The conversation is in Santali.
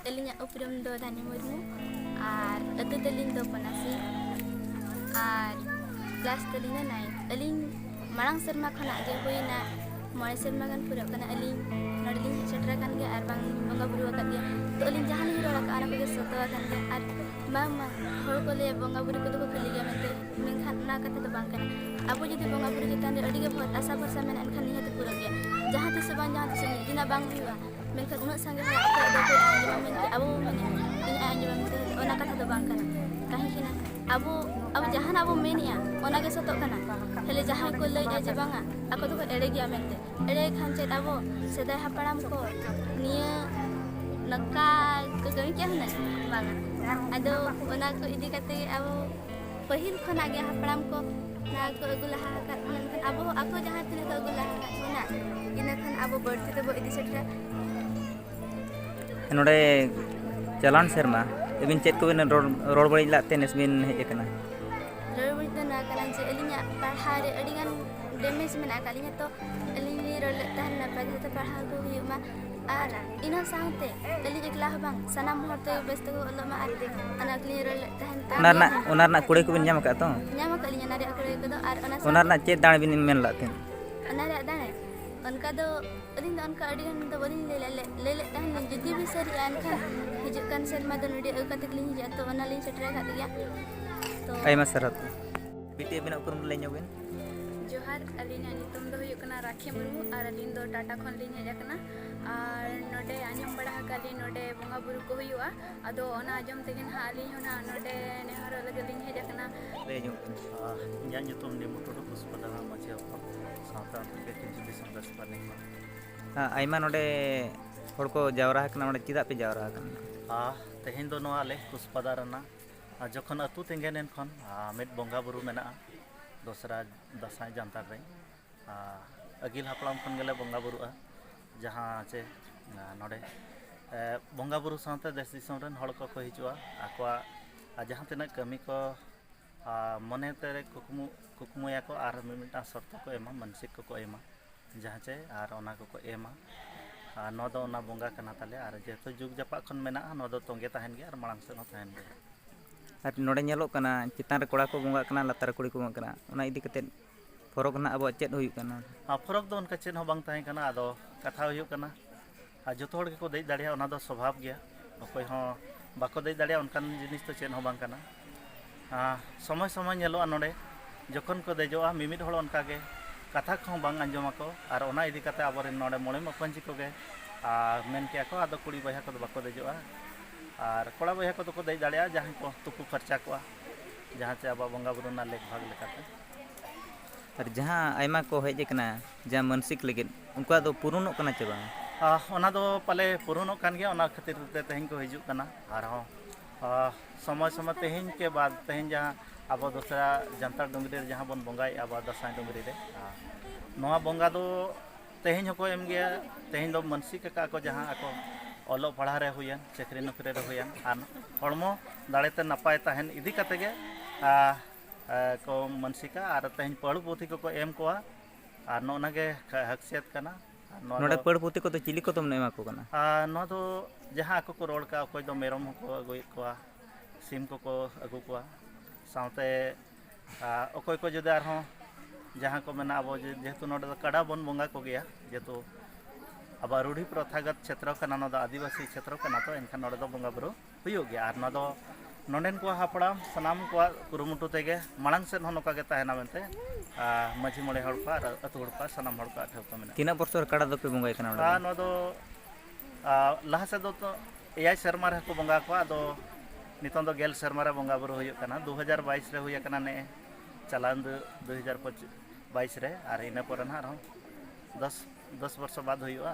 Alinya uprum do Dhani Murmu ar atu talin do Panasi ar class talina 9 alin marang serma khona ge hoina mole serma kan pura kana alin nodlin setra kan ge ar bang bonga buru akat ge to alin jahan hiro rak ana ge soto kan ge ar mama hor ko le bonga buru ko to khali ge mente menkhan na kata do bang kana abu jodi bonga buru kita ande adi ge bhot asa barsa men an khan ni hatu pura ge jahan tis bang jahan tis dina bang huwa menkhan unat sange ha ko do ko anjama men abu men ini anjama mente ona kata do bang kana kahi kina abu jahan abu menia ona ge soto kana hele jahan ko lay aje banga ako to ere gya mente ere khan chet abu sedai haparam ko niya naka ko gami kya hana banga ado ona ko idi kate abu pahil khona ge haparam ko na ko agulaha kat menkhan abu ako jahan tine ko agulaha kat na ina khan abu birthday to bo idi setra नोडे चलान शर्मा एबिन चेक को बिन रोड बड़ी लाते नेसबिन हे कना रोड बड़ी तो ना कना जे अलिnya पढ़ारे अडिगान डैमेज में ना कलिnya तो अलिनी रोड तहन ना पढ़े तो पढ़ा को हुमा आर इना सांगते अलिnya एकला हबांग सनाम होते बेस्त को अलो मा आते अना अलिnya रोड तहन ता ओनारना कुड़े को बिन नाम का तो नाम का अलिnya नारे कुड़े को तो आर ओनारना चेक दाण बिन मेन लाते अनारे दाणे उनका तो अलिन तो उनका अडिगान तो बलिन ले तहन जुदी भी सरी अनखान हिजुkan serma do nodi agate klin ja to analin setra ka dia to ay masarat biti bina ukur mulai nyawin johar alina nitum do yukana rakhi murmu ar alin do tata khon lin ja kana ar node anyam bada hakali node bonga buru ko huyua ado ona ajom tegen ha alin hona node nehar lagalin ja kana le nyu nya nyutum ni motor kuspada machi apa sata ke kinji sandas panik ayma node hor ko jawra hakna node chida pe jawra hakna तेहेन दो नोआ ले कुसपदा रना जखन अतु तेंगेन खन मेद बंगा बुरु मेना दोसरा दसाई जानतार रे अगिल हपलाम खन गेले बंगा बुरुआ जहां चे नोडे बंगा बुरु साथे देश दिसम रन हड़ को हिजुआ आकवा जहां तेना कमी को मने तेरे कुकमुया को आर मिमिटा शर्त को एमा मानसिक को एमा जहां चे आर ओना को एमा नोदो ना बंगा कना ताले आर जेतो जुग जपा खन मेना नोदो तोंगे तहन गे आर मांग से तहन गे आर नोडे नेलो कना चितान रे कोड़ा को बंगा कना लतार कुड़ी को बंगा कना ओना इदी कते फरक ना अब चेत हुई कना फरक दो उनका चेन हो बांग तहन कना आदो कथा हुई कना आ जतो हड़ के को दे दाड़िया ओना दो स्वभाव गया अकोय हो बाको दे दाड़िया उनकान जिनिस तो चेन हो बांग कना समय समय नेलो नोडे जखन को देजोआ मिमिद हड़ उनका गे कथा को बांग अंजमा को और ओना इदी कते आबरे नोडे मोळे मपंजी को गे मेन के को आदो कुड़ी बया को बाको देजोआ और कोड़ा बया को तो को दे दाड़िया जहां को तुकु खर्चा को जहां से अब बंगा बुरु ना लेख भाग लेकाते और जहां आयमा को हेज कना जहां मानसिक लगिन उनका दो पुरुनो कना चे बा ओना दो पाले पुरुनो कान गया ओना खातिर ते तेहन को हिजु कना और हो समय समय तेहन के बाद तेहन जहां अब दूसरा जनता डुंगरी जहां बन बंगाई अब दसाई डुंगरी रे नोआ बंगा दो तेहन को एम गया तेहन दो मानसिक का को जहां को ओलो पढ़ा रे हुयन चाकरी नौकरी रे हुयन आर हड़मो दाड़ेते नपाय तहन इदी कते गे को मानसिका आर तेहन पढ़ पोथी को एम कोआ आर नोना गे हकसियत कना नोडे पढ़ पोथी को तो चिली को तुम नेमा को कना नो दो जहां को रोड का कोई दो मेरम को अगुय कोआ सिम को अगु कोआ साथे अकोय को जुदा आर हो जहां को मेना अब जेहेतु नोडे कड़ा बन बंगा को गया जेहेतु अब रूढ़ी प्रथागत क्षेत्र कना नो आदिवासी क्षेत्र कना तो एनखान नोडे दो बंगा बुरु हुयो गया आर नो दो नोडेन को हापड़ा सनाम को कुरुमुटु तेगे मांग से नोका गे ताहेना मेनते माझी मोड़े हड़ को अतु हड़ को सनाम हड़ को ठेवतो मेना तीना बरसर कड़ा दो पे बंगाई कना नो दो लहा से दो तो एयाय शर्मा रे को बंगा को दो नितन दो गेल शर्मा रे बंगा बुरु हुयो कना 2022 रे हुया कना ने चलान 2022 रे आर इना पर ना 10 वर्ष बाद हुआ